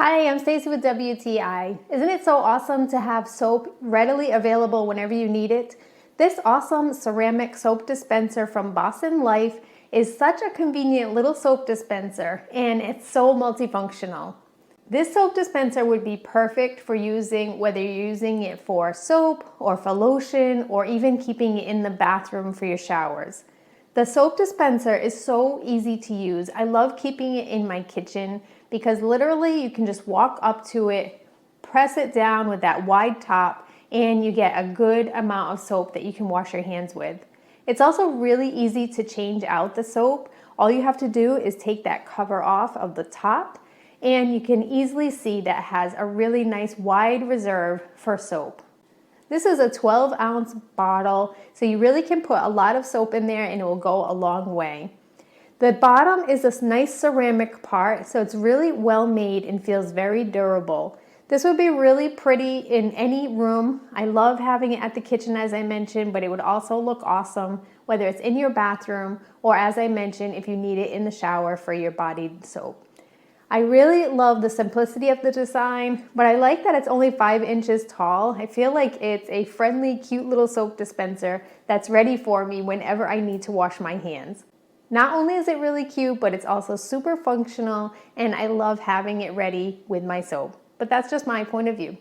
Hi, I'm Stacy with WTI. Isn't it so awesome to have soap readily available whenever you need it? This awesome ceramic soap dispenser from Bosilunlife is such a convenient little soap dispenser, and it's so multifunctional. This soap dispenser would be perfect for using whether you're using it for soap or for lotion or even keeping it in the bathroom for your showers. The soap dispenser is so easy to use. I love keeping it in my kitchen because literally you can just walk up to it, press it down with that wide top, and you get a good amount of soap that you can wash your hands with. It's also really easy to change out the soap. All you have to do is take that cover off of the top, and you can easily see that it has a really nice wide reserve for soap. This is a 12-ounce bottle, so you really can put a lot of soap in there and it will go a long way. The bottom is this nice ceramic part, so it's really well made and feels very durable. This would be really pretty in any room. I love having it at the kitchen, as I mentioned, but it would also look awesome whether it's in your bathroom or, as I mentioned, if you need it in the shower for your body soap. I really love the simplicity of the design, but I like that it's only 5 inches tall. I feel like it's a friendly, cute little soap dispenser that's ready for me whenever I need to wash my hands. Not only is it really cute, but it's also super functional, and I love having it ready with my soap. But that's just my point of view.